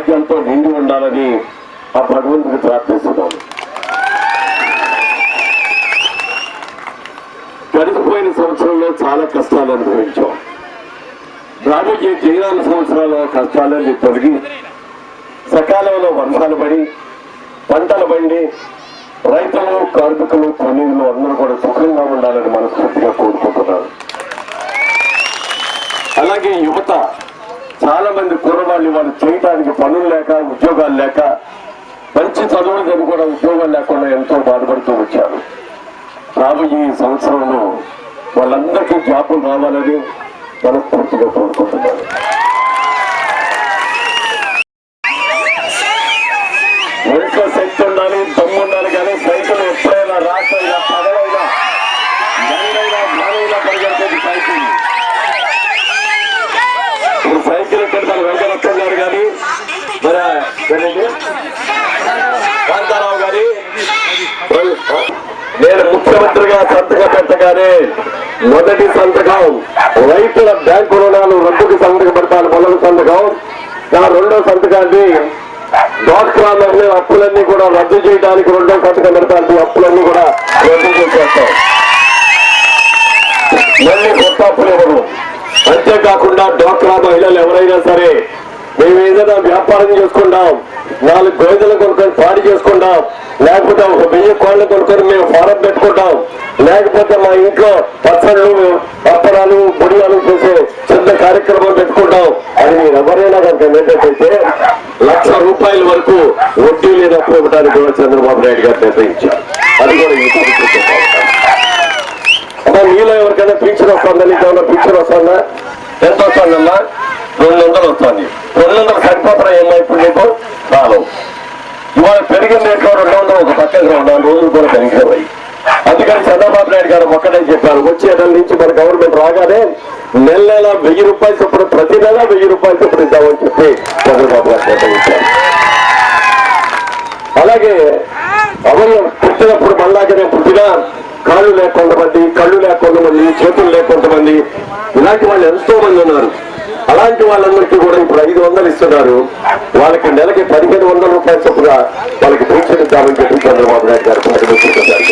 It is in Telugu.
ఆరోగ్యంతో నిండి ఉండాలని ఆ భగవంతుడికి ప్రార్థిస్తున్నాను. గడిచిపోయిన సంవత్సరంలో చాలా కష్టాలు అనుభవించాం. రాబోయే 4 సంవత్సరాల కష్టాలన్నీ తొలగి సకాలంలో వర్షాలు పడి పంటలు పండి రైతులు కార్మికులు కూలీలు అందరూ కూడా సుఖంగా ఉండాలని మనస్ఫూర్తిగా కోరుకుంటున్నారు. అలాగే యువత చాలా మంది కుర్రవాళ్ళు వాళ్ళు చేయడానికి పనులు లేక ఉద్యోగాలు లేక మంచి చదువులు చదివి కూడా ఉద్యోగాలు లేకుండా ఎంతో బాధపడుతూ వచ్చారు. రాబోయే ఈ సంవత్సరంలో వాళ్ళందరికీ జాబులు రావాలని మనస్ఫూర్తిగా కోరుకుంటున్నారు. ఒంట్లో శక్తి ఉండాలి, దమ్ము ఉండాలి. కానీ సైకిల్ ఎప్పుడైనా రాత్రైనా పగలైనా ఎండైనా గాలైనా పరిగెత్తేది సైకిల్. ఇప్పుడు సైకిల్ ఎక్కడ తను వెంకటస్తున్నారు కానీ మరి కాంతారావు గారి నేను ముఖ్యమంత్రిగా సంతకం పెట్టగానే మొదటి సంతకం రైతుల బ్యాంకు రుణాలు రద్దుకు సంతకం పెడతాను. మొదటి సంతకం. నా రెండో సంతకాన్ని డ్వాక్రా మహిళల అప్పులన్నీ కూడా రద్దు చేయడానికి రెండో సంతకం పెడతాను. అప్పులన్నీ కూడా రద్దు చేసేస్తాం. మళ్ళీ కొత్త అప్పులు ఇవ్వరు. అంతేకాకుండా డ్వాక్రా మహిళలు ఎవరైనా సరే మేము ఏదైనా వ్యాపారం చేసుకుంటాం, 4 గోధులు కొనుక్కొని పాడి చేసుకుంటాం, లేకపోతే ఒక 1000 కోళ్లు కొనుక్కొని మేము ఫారం పెట్టుకుంటాం, లేకపోతే మా ఇంట్లో పచ్చళ్ళు అప్పడాలు బుడియాలు చేసే చిన్న కార్యక్రమం పెట్టుకుంటాం. అది మీరు ఎవరైనా కనుక ఏంటంటే ₹1,00,000 వరకు వడ్డీ లేదా అప్పు ఇవ్వడానికి కూడా చంద్రబాబు నాయుడు గారు నిర్ణయించారు. అది కూడా ఈ మీలో ఎవరికైనా పింఛన్ వస్తుందా? నీకేమైనా పింఛన్ వస్తుందా? ఎంత వస్తుందమ్మా? 200 వస్తుంది. 200 సరిపోతారా ఏమో ఇప్పుడు నీకు? చాలు. ఇవాళ పెరిగిన రేట్లో 200 ఒక పక్కన 4 రోజులు కూడా పెరిగిపోయి. అందుకని చంద్రబాబు నాయుడు గారు ఒక్కటే చెప్పారు, వచ్చే నెల నుంచి మన గవర్నమెంట్ రాగానే నెల 1000 రూపాయలు చొప్పున ప్రతి నెల 1000 రూపాయలు చొప్పున ఇద్దామని చెప్పి చంద్రబాబు గారు నిర్ణయించారు. అలాగే అవయం పుట్టినప్పుడు మళ్ళాగానే పుట్టినా కాళ్ళు లేకొంతమంది, కళ్ళు లేకొంతమంది, చేతులు లేకొంతమంది, ఇలాంటి వాళ్ళు ఎంతో మంది ఉన్నారు. అలాంటి వాళ్ళందరికీ కూడా ఇప్పుడు 500 ఇస్తున్నారు. వాళ్ళకి నెలకి 1500 రూపాయలు చొప్పున వాళ్ళకి పెన్షన్ ఇద్దామని చెప్పి చంద్రబాబు నాయుడు గారు ప్రకటించారు.